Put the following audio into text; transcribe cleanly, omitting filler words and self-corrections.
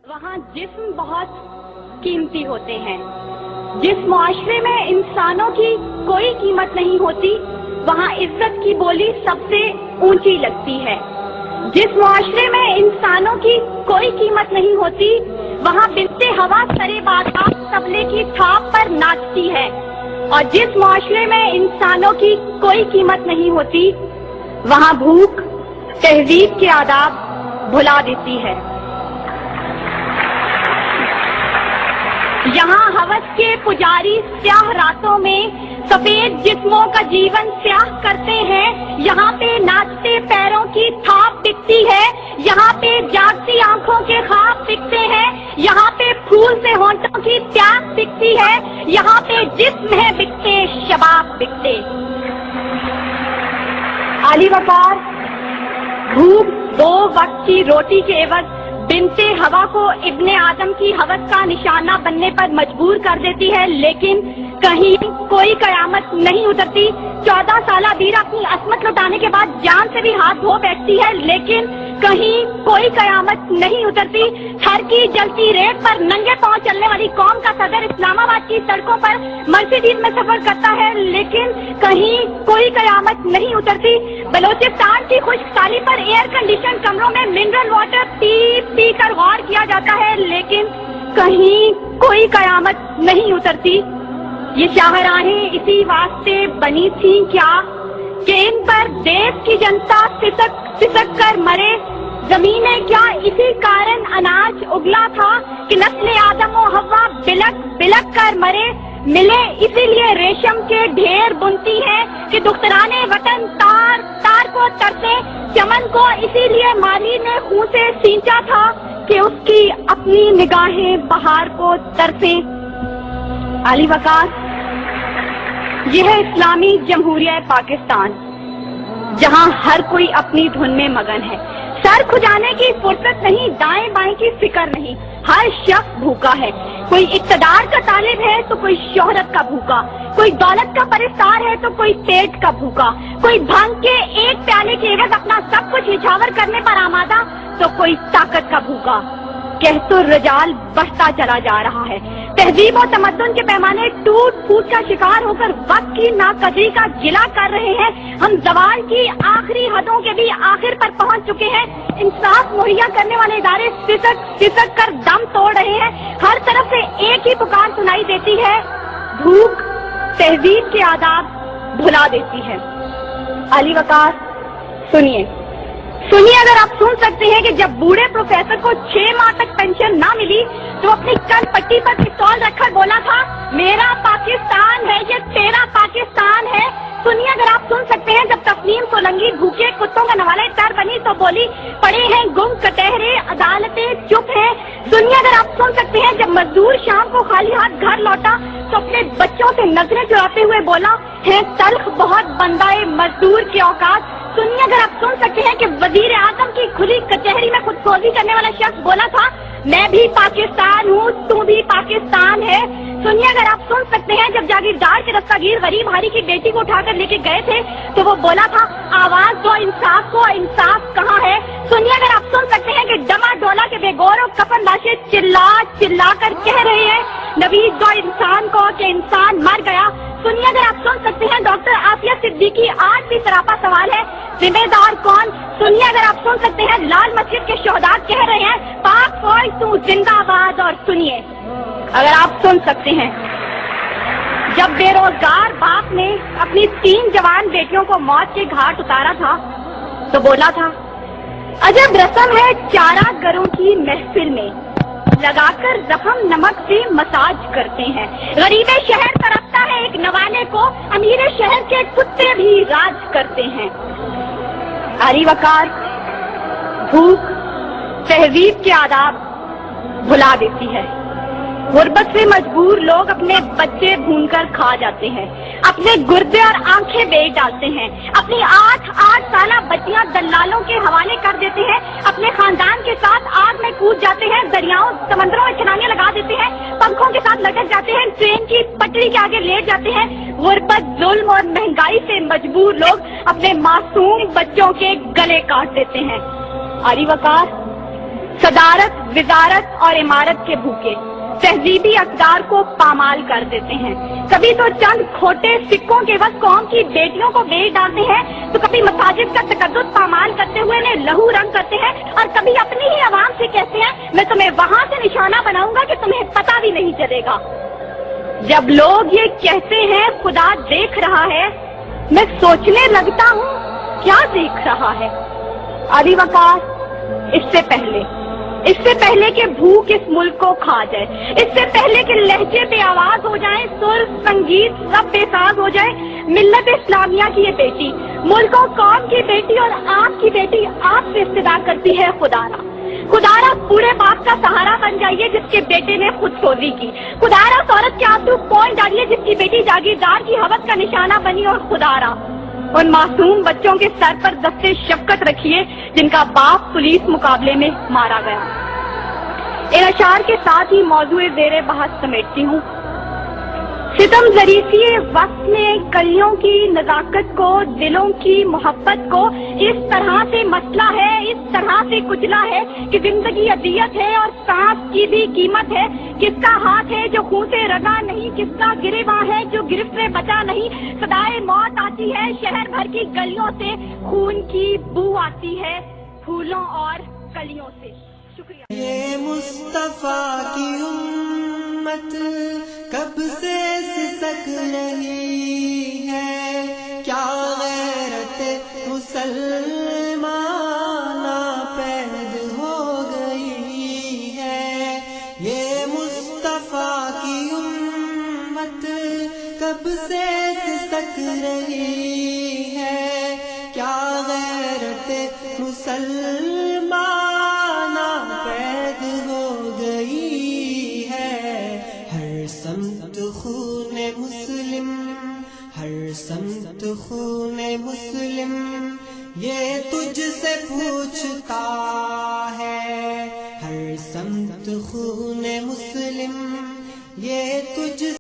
वहाँ जिस्म बहुत कीमती होते हैं। जिस मुआशरे में इंसानों की कोई कीमत नहीं होती, वहाँ इज्जत की बोली सबसे ऊंची लगती है। जिस मुआशरे में इंसानों की कोई कीमत नहीं होती, वहाँ बिनते हवा सरे बाजार तबले की थाप पर नाचती है। और जिस मुआशरे में इंसानों की कोई कीमत नहीं होती, वहाँ भूख तहजीब के आदाब भुला देती है। यहाँ हवस के पुजारी स्याह रातों में सफेद जिस्मों का जीवन स्याह करते हैं। यहाँ पे नाचते पैरों की थाप बिकती है, यहाँ पे जागती आंखों के ख्वाब बिकते हैं, यहाँ पे फूल से होंठों की प्यास बिकती है, यहाँ पे जिस्म है बिकते शबाब बिकते। आली वकार भूख 2 वक्त की रोटी के एवज बिनते हवा को इब्ने आदम की हवस का निशाना बनने पर मजबूर कर देती है, लेकिन कहीं कोई कयामत नहीं उतरती। 14 साला बीरा अपनी असमत लौटाने के बाद जान से भी हाथ धो बैठती है, लेकिन कहीं कोई कयामत नहीं उतरती। थर की जलती रेत पर नंगे पांव चलने वाली कौम का सदर इस्लामाबाद की सड़कों पर मर्सिडीज में सफर करता है, लेकिन कहीं कोई कयामत नहीं उतरती। बलोचिस्तान की खुश्क साली पर एयर कंडीशन कमरों में मिनरल वाटर पी पी कर गौर किया जाता है, लेकिन कहीं कोई कयामत नहीं उतरती। ये शाहराहें इसी वास्ते बनी थी क्या कि इन पर देश की जनता सिसक सिसक कर मरे। जमीनें क्या इसी कारण अनाज उगला था कि नस्ल आदम और हव्वा बिलक बिलक कर मरे। मिले इसीलिए रेशम के ढेर बुनती हैं कि दुख्तराने वतन तार तार को तरसे। चमन को इसीलिए माली ने खून से सींचा था कि उसकी अपनी निगाहें बहार को तरसे। आली वकार, यह है इस्लामी जमहूरिया पाकिस्तान, जहां हर कोई अपनी धुन में मगन है। सर खुजाने की फुर्सत नहीं, दाएं बाएं की फिक्र नहीं। हर शख्स भूखा है। कोई इक़्तिदार का तालिब है तो कोई शोहरत का भूखा, कोई दौलत का परिस्तार है तो कोई पेट का भूखा, कोई भांग के एक प्याले के एवज अपना सब कुछ निछावर करने पर आमादा तो कोई ताकत का भूखा। कह तो रजाल बढ़ता चला जा रहा है। तहजीब और तमद्दुन के पैमाने टूट फूट का शिकार होकर वक्त की नाकदरी का जिला कर रहे हैं। हम जवाल की आखिरी हदों के भी आखिर पर पहुंच चुके हैं। इंसाफ मुहैया करने वाले इदारे सिसक सिसक कर दम तोड़ रहे हैं। हर तरफ से एक ही पुकार सुनाई देती है, भूख तहजीब के आदाब भुला देती है। अली वकार, सुनिए सुनिए, अगर आप सुन सकते हैं कि जब बूढ़े प्रोफेसर को 6 माह तक पेंशन ना मिली तो अपनी कन पट्टी पर पिस्तौल रखकर बोला था, मेरा पाकिस्तान है ये तेरा पाकिस्तान है। सुनिए अगर आप सुन सकते हैं जब तस्लीम सोलंकी भूखे कुत्तों का नवाले तर बनी तो बोली, पड़े हैं गुम कटहरे अदालतें चुप हैं। सुनिए अगर आप सुन सकते हैं जब मजदूर शाम को खाली हाथ घर लौटा तो अपने बच्चों से नजरें चुराते हुए बोला, है तल्ख बहुत बंदाए मजदूर की औकात। सुनिए अगर आप सुन सकते हैं कि वजीर आजम की खुली कचहरी में खुदसोजी करने वाला शख्स बोला था, मैं भी पाकिस्तान हूँ तू भी पाकिस्तान है। सुनिए अगर आप सुन सकते हैं जब जागीरदार के दस्तगीर गरीब हारी की बेटी को उठाकर लेके गए थे तो वो बोला था, आवाज दो इंसाफ को, इंसाफ कहाँ है। सुनिए अगर आप सुन सकते हैं कि डमा डोला के बेगौर और कफन लाशें चिल्ला चिल्ला कर कह रहे हैं, नवीद दो इंसान को कि इंसान मर गया। सुनिए अगर आप सुन सकते हैं डॉक्टर आफिया सिद्दीकी आज भी सरापा सवाल है, जिम्मेदार कौन। सुनिए अगर आप सुन सकते हैं लाल मस्जिद के शोहदा कह रहे हैं, पाक फौज तू जिंदाबाद। और सुनिए अगर आप सुन सकते हैं जब बेरोजगार बाप ने अपनी 3 जवान बेटियों को मौत के घाट उतारा था तो बोला था, अजब रस्म है चारा गरों की महफिल में, लगाकर जख्म नमक से मसाज करते हैं। गरीबे शहर तरफता है एक नवाले को, अमीरे शहर के कुत्ते भी राज करते हैं। आरी वकार, भूख तहजीब के आदाब भुला देती है। गुर्बत से मजबूर लोग अपने बच्चे भूनकर खा जाते हैं, अपने गुर्दे और आंखें बेच डालते हैं, अपनी 8 साला बच्चियां दलालों के हवाले कर देते हैं, अपने खानदान के साथ आग में कूद जाते हैं, दरियाओं समंदरों में छलांगे लगा देते हैं, पंखों के साथ लटक जाते हैं, ट्रेन की पटरी के आगे लेट जाते हैं। गुर्बत, जुल्म और महंगाई से मजबूर लोग अपने मासूम बच्चों के गले काट देते हैं। आरी वकार, صدارت، وزارت اور عمارت کے بھوکے تہذیبی اقدار کو پامال کر دیتے ہیں. کبھی تو چند کھوٹے سکوں کے وقت قوم کی بیٹیوں کو بیچ ڈالتے ہیں، تو کبھی مساجد کا تقدس پامال کرتے ہوئے انہیں لہو رنگ کرتے ہیں، اور کبھی اپنی ہی عوام سے کہتے ہیں میں تمہیں وہاں سے نشانہ بناؤں گا کہ تمہیں پتہ بھی نہیں چلے گا. جب لوگ یہ کہتے ہیں خدا دیکھ رہا ہے، میں سوچنے لگتا ہوں کیا دیکھ رہا ہے. علی وقار، اس سے پہلے کہ بھوک اس ملک کو کھا جائے، اس سے پہلے کہ لہجے بے آواز ہو جائیں، سر سنگیت سب بے ساز ہو جائے، ملت اسلامیہ کی یہ بیٹی، ملک و قوم کی بیٹی اور آپ کی بیٹی آپ سے استدعا کرتی ہے خدارا پورے باپ کا سہارا بن جائیے جس کے بیٹے نے خود سوزی کی. خدارا اس عورت کے آنسو پوچھ ڈالیے جس کی بیٹی جاگیردار کی حوث کا نشانہ بنی. اور خدارا ان معصوم بچوں کے سر پر دستے شفقت رکھیے جن کا باپ پولیس مقابلے میں مارا گیا. ان اشعار کے ساتھ ہی موضوع زیر بحث سمیٹتی ہوں. ستم ظریفی وقت نے کلیوں کی نزاکت کو، دلوں کی محبت کو اس طرح سے مسئلہ ہے، اس طرح سے کچلا ہے کہ زندگی اذیت ہے اور سانس کی بھی قیمت ہے. کس کا ہاتھ ہے جو خون سے رگا نہیں، کس کا گریباں ہے جو گرفت سے بچا نہیں. صدائے موت آتی ہے شہر بھر کی گلیوں سے، خون کی بو آتی ہے پھولوں اور کلیوں سے. شکریہ. یہ مصطفیٰ کی امت کب سے سسک رہی ہے، کیا غیرت مسلمان پید ہو گئی ہے. یہ مصطفیٰ کی امت کب سے سسک رہی ہے، کیا غیرت مسلمان پید ہو گئی ہے. ہر سمت خون مسلم، ہر سمت خون مسلم یہ تجھ سے پوچھتا ہے. ہر سمت خون مسلم یہ تجھ